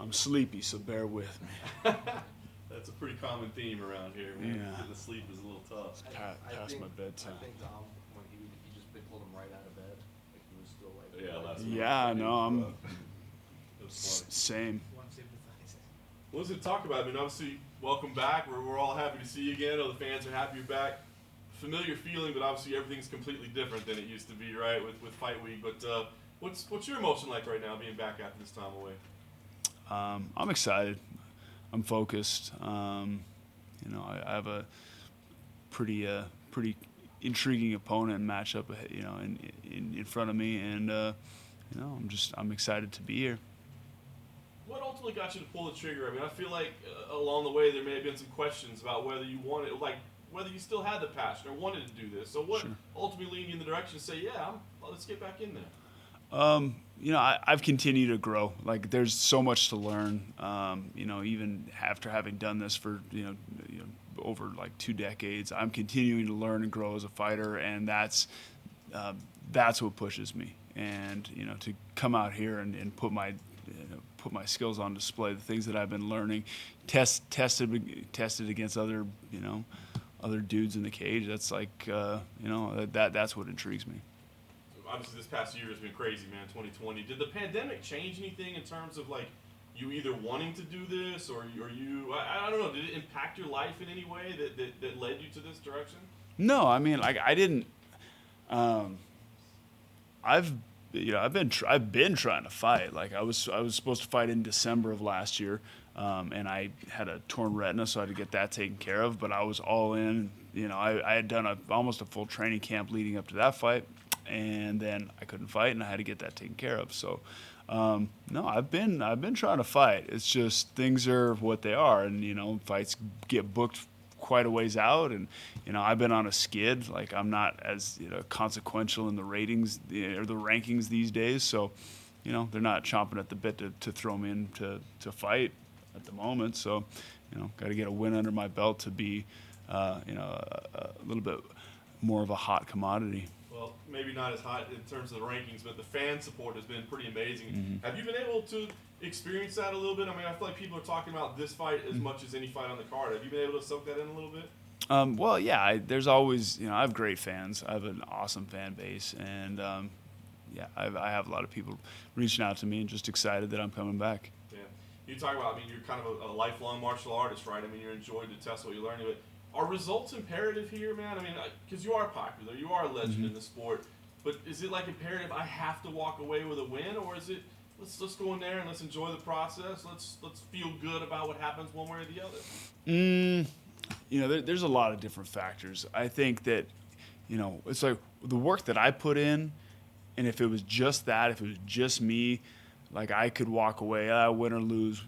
I'm sleepy, so bear with me. That's a pretty common theme around here, man. Yeah. Getting to sleep is a little tough. Past my bedtime. I think Dom, when he just pulled him right out of bed, like he was still like. Yeah, last week. Yeah, no, I'm It was funny. same. What was it to talk about? I mean, obviously, welcome back. We're all happy to see you again. All the fans are happy you're back. Familiar feeling, but obviously everything's completely different than it used to be, right? With fight week. But what's your emotion like right now, being back after this time away? I'm excited. I'm focused. I have a pretty intriguing opponent and matchup, in front of me, and I'm excited to be here. What ultimately got you to pull the trigger? I mean, I feel like along the way there may have been some questions about whether you wanted, like whether you still had the passion or wanted to do this. So what ultimately leading you in the direction to say, let's get back in there? I've continued to grow. Like, there's so much to learn. Even after having done this for over like 2 decades, I'm continuing to learn and grow as a fighter, and that's what pushes me. And to come out here and put my skills on display, the things that I've been learning, tested against other dudes in the cage. That's like that's what intrigues me. Obviously, this past year has been crazy, man. 2020. Did the pandemic change anything in terms of like you either wanting to do this or you? I don't know. Did it impact your life in any way that led you to this direction? No, I mean, like, I didn't. I've been trying to fight. Like, I was supposed to fight in December of last year, and I had a torn retina, so I had to get that taken care of. But I was all in. I had done almost a full training camp leading up to that fight, and then I couldn't fight, and I had to get that taken care of. So, no, I've been trying to fight. It's just things are what they are, and fights get booked quite a ways out, and I've been on a skid. Like, I'm not as consequential in the ratings or the rankings these days, so they're not chomping at the bit to throw me in to fight at the moment. So got to get a win under my belt to be a little bit more of a hot commodity. Well, maybe not as hot in terms of the rankings, but the fan support has been pretty amazing. Mm-hmm. Have you been able to experience that a little bit? I mean, I feel like people are talking about this fight as much as any fight on the card. Have you been able to soak that in a little bit? Well, yeah. There's always, I have great fans. I have an awesome fan base, and I have a lot of people reaching out to me and just excited that I'm coming back. Yeah. You talk about, I mean, you're kind of a lifelong martial artist, right? I mean, you're enjoying to test what you're learning, but are results imperative here, man? I mean, because you are popular, you are a legend in the sport, but is it like imperative I have to walk away with a win, or is it let's go in there and let's enjoy the process, let's feel good about what happens one way or the other? There's a lot of different factors. I think that, it's like the work that I put in, and if it was just that, if it was just me, like, I could walk away, win or lose,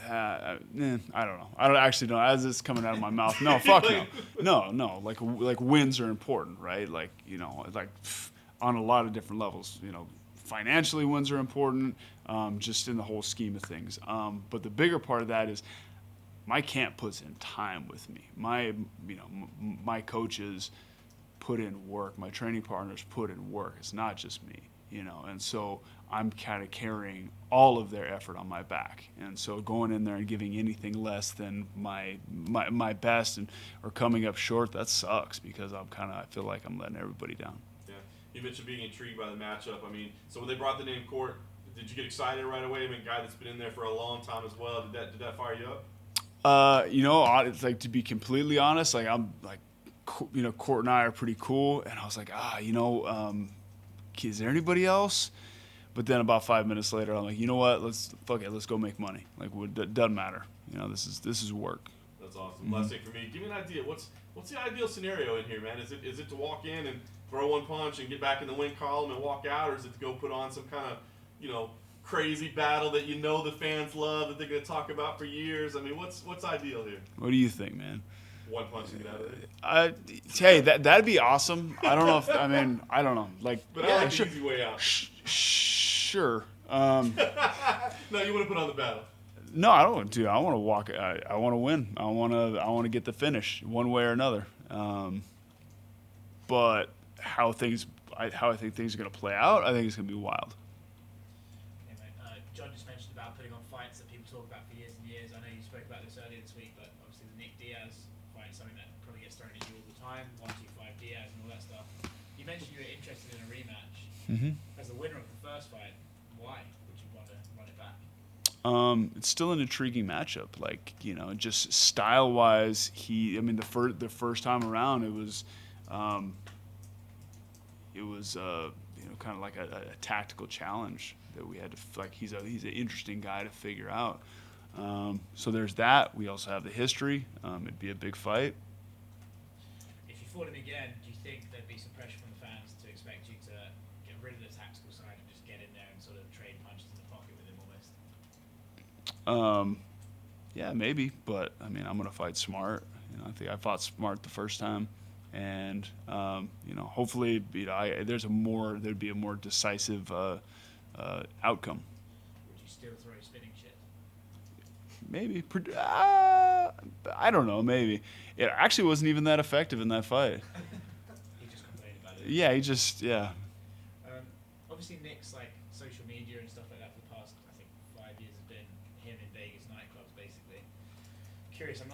I don't know. I don't actually know. As it's coming out of my mouth, no, fuck no. No. Like wins are important, right? Like, on a lot of different levels. Financially, wins are important, just in the whole scheme of things. But the bigger part of that is my camp puts in time with me. My coaches put in work. My training partners put in work. It's not just me, and so I'm kind of carrying all of their effort on my back. And so going in there and giving anything less than my best or coming up short, that sucks, because I feel like I'm letting everybody down. Yeah. You mentioned being intrigued by the matchup. I mean, so when they brought the name Court, did you get excited right away? I mean, a guy that's been in there for a long time as well. Did that fire you up? It's like, to be completely honest, like, I'm like, Court and I are pretty cool. And I was like, is there anybody else? But then about 5 minutes later, I'm like, you know what? Let's go make money. Like, it doesn't matter. This is work. That's awesome. Last thing for me, give me an idea. What's the ideal scenario in here, man? Is it to walk in and throw one punch and get back in the win column and walk out, or is it to go put on some kind of crazy battle that the fans love, that they're going to talk about for years? I mean, what's ideal here? What do you think, man? One punch and get out of there. Hey, that'd be awesome. I don't know I don't know. Like, but I like the easy way out. Sure. No, you want to put on the battle. No, I don't want to. I want to walk. I want to win. I want to get the finish one way or another. But how I think things are going to play out, I think it's going to be wild. Hey, mate, John just mentioned about putting on fights that people talk about for years and years. I know you spoke about this earlier this week, but obviously the Nick Diaz fight is something that probably gets thrown at you all the time. 125 Diaz and all that stuff. You mentioned you were interested in a rematch. Mm-hmm. As the winner of the first fight, why would you want to run it back? It's still an intriguing matchup. Like, just style wise, the first time around, it was kind of like a tactical challenge that we had to like. He's an interesting guy to figure out. So there's that. We also have the history. It'd be a big fight. If you fought him again, do you think there'd be some pressure from the fans to expect you to get rid of the tactical side and just get in there and sort of trade punches in the pocket with him almost? Yeah, maybe, but I'm gonna fight smart. I think I fought smart the first time, and hopefully, there'd be a more decisive outcome. Would you still throw spinning shit? Maybe. I don't know. Maybe it actually wasn't even that effective in that fight. He just complained about it. Yeah. Obviously, Nick's like social media and stuff like that for the past, I think, 5 years has been him in Vegas nightclubs, basically. Curious, don't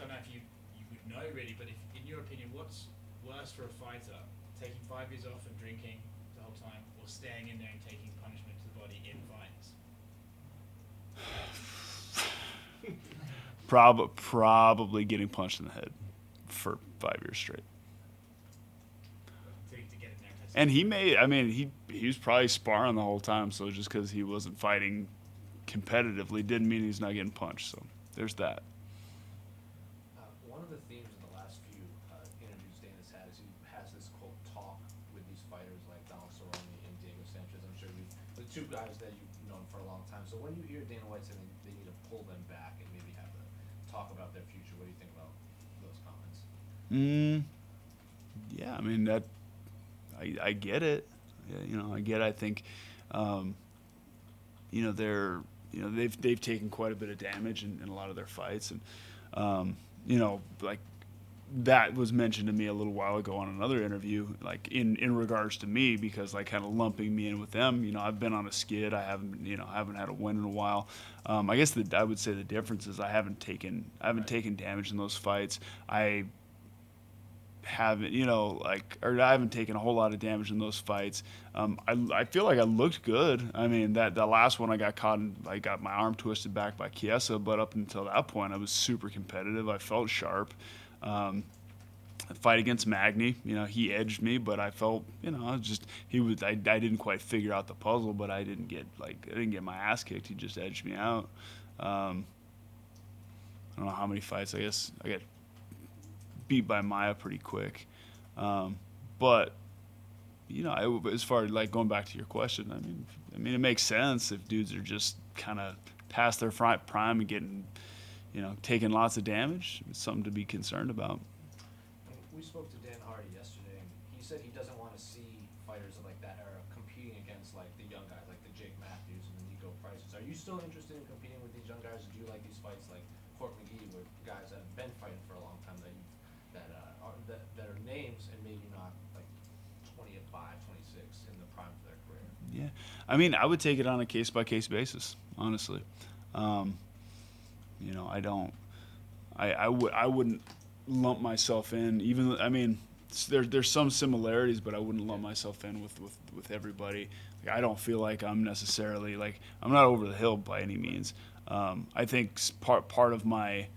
know if you would know really, but if, in your opinion, what's worse for a fighter, taking 5 years off and drinking the whole time, or staying in there and taking punishment to the body in fights? Probably getting punched in the head for 5 years straight. To get in there and test And he was probably sparring the whole time, so just because he wasn't fighting competitively didn't mean he's not getting punched. So there's that. One of the themes in the last few interviews Dana's had is he has this quote talk with these fighters like Donald Cerrone and Diego Sanchez. I'm sure the two guys that you've known for a long time. So when you hear Dana White saying they need to pull them back and maybe have a talk about their future, what do you think about those comments? Yeah, that I get it. Yeah, I get it. I think they've taken quite a bit of damage in a lot of their fights, and like that was mentioned to me a little while ago on another interview, like in regards to me, because like kind of lumping me in with them. I've been on a skid. I haven't had a win in a while. I guess I would say the difference is I haven't taken damage in those fights. I haven't taken a whole lot of damage in those fights. I feel like I looked good. That last one I got my arm twisted back by Chiesa, but up until that point I was super competitive. I felt sharp. Fight against Magny, he edged me, but I felt, I didn't quite figure out the puzzle, but I didn't get my ass kicked. He just edged me out. I don't know how many fights. I guess I got beat by Maya pretty quick. But as far as like going back to your question, it makes sense if dudes are just kind of past their prime and getting, taking lots of damage. It's something to be concerned about. We spoke to Dan Hardy yesterday, and he said he doesn't want to see fighters like that era competing against like the young guys, like the Jake Matthews and the Nico Prices. Are you still interested in competing with these young guys? Or do you like these fights like Court McGee, with guys that have been fighting for a long time that are names and maybe not like 25, 26 in the prime of their career? Yeah, I would take it on a case by case basis, honestly. I wouldn't lump myself in, even there's some similarities, but I wouldn't lump myself in with everybody. I don't feel like I'm necessarily I'm not over the hill by any means. I think part of my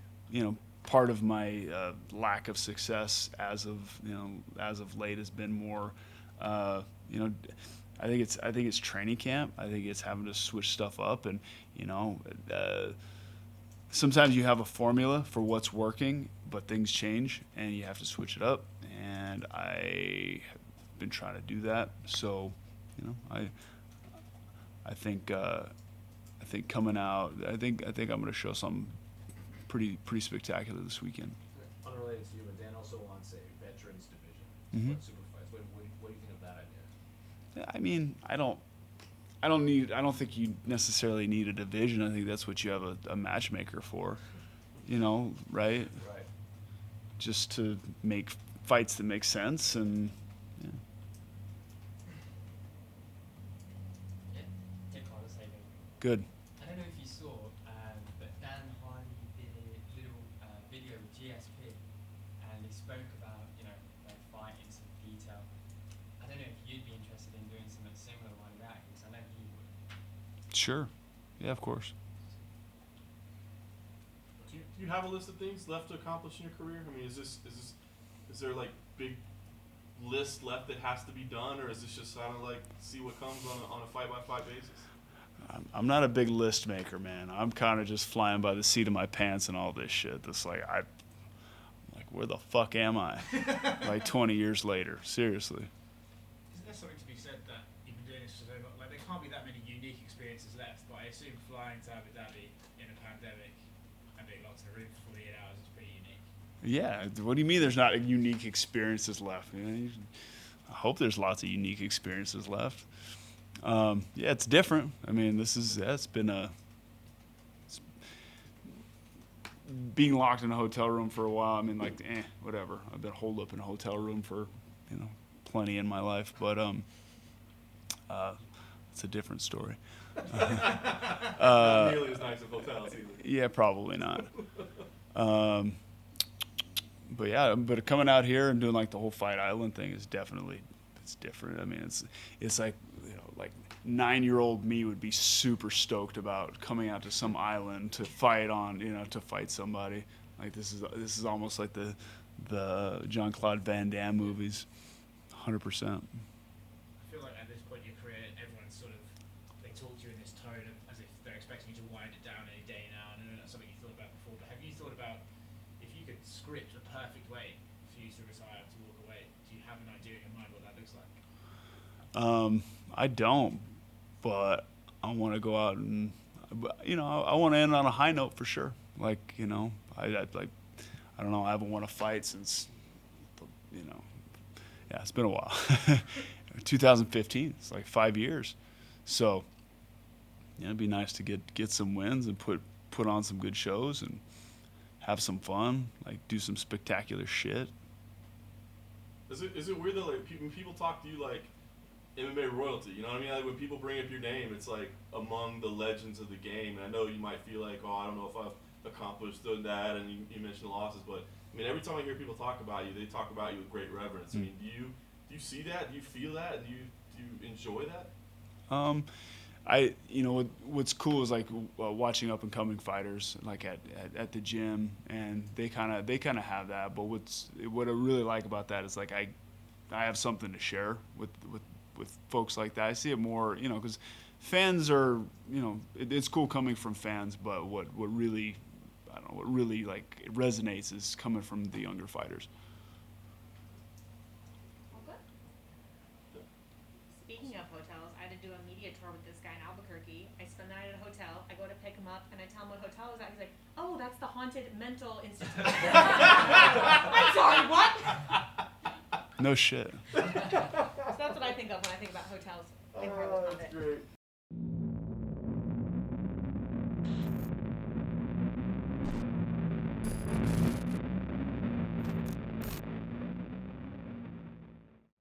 lack of success as of late has been more I think it's training camp. I think it's having to switch stuff up, and sometimes you have a formula for what's working, but things change and you have to switch it up. And I have been trying to do that. So, I think coming out, I think I'm going to show something pretty spectacular this weekend. Unrelated to you, but Dan also wants a veterans division. Mm-hmm. Super fights. What do you think of that idea? I don't think you necessarily need a division. I think that's what you have a matchmaker for, right? Right. Just to make fights that make sense. And yeah. Yeah, Tim Connor's saving Good. I don't know if you saw, but Dan Hardy did a little video with GSP, and they spoke about, their fight in some detail. I don't know if you'd be interested in doing something similar like that, because I know he would. Sure. Yeah, of course. Do you have a list of things left to accomplish in your career? I mean, is there like big list left that has to be done, or is this just kind of like see what comes on a fight by fight basis? I'm not a big list maker, man. I'm kind of just flying by the seat of my pants and all this shit. That's like I'm like, where the fuck am I? Like 20 years later, seriously. Isn't there something to be said that you've been doing this for so long? Like, there can't be that many unique experiences left, but I assume flying to Abu Dhabi in a pandemic and being locked in a room for 48 hours is pretty unique. Yeah. What do you mean there's not unique experiences left? I hope there's lots of unique experiences left. Yeah, it's different. I mean, it's been being locked in a hotel room for a while. I mean, like, whatever. I've been holed up in a hotel room for, plenty in my life, but it's a different story. Not nearly as nice as hotels either. Yeah, probably not. But yeah, but coming out here and doing like the whole Fight Island thing is definitely, it's different. I mean, it's like, like 9-year-old me would be super stoked about coming out to some island to fight on, to fight somebody. Like this is almost like the Jean-Claude Van Damme movies, 100%. I feel like at this point in your career, everyone's sort of, they talk to you in this tone of, as if they're expecting you to wind it down any day now. And I know that's something you thought about before, but have you thought about if you could script the perfect way for you to retire, to walk away? Do you have an idea in your mind what that looks like? I don't, but I want to go out and, I want to end on a high note for sure. Like, I don't know, I haven't won a fight since, yeah, it's been a while. 2015, it's like 5 years. So, it'd be nice to get some wins and put on some good shows and have some fun, like do some spectacular shit. Is it weird that like when people talk to you like MMA royalty, you know what I mean? Like when people bring up your name, it's like among the legends of the game. And I know you might feel like, I don't know if I've accomplished that, and you mentioned losses, but I mean, every time I hear people talk about you, they talk about you with great reverence. I mean, do you see that? Do you feel that? Do you enjoy that? What's cool is like watching up and coming fighters like at the gym, and they kind of have that. But what I really like about that is like I have something to share with folks like that. I see it more, because fans are, it's cool coming from fans, but what really like it resonates is coming from the younger fighters. Speaking of hotels, I had to do a media tour with this guy in Albuquerque. I spend the night at a hotel. I go to pick him up, and I tell him what hotel is that. He's like, "Oh, that's the Haunted Mental Institute." I'm sorry, what? No shit. So that's what I think of when I think about hotels. That's great.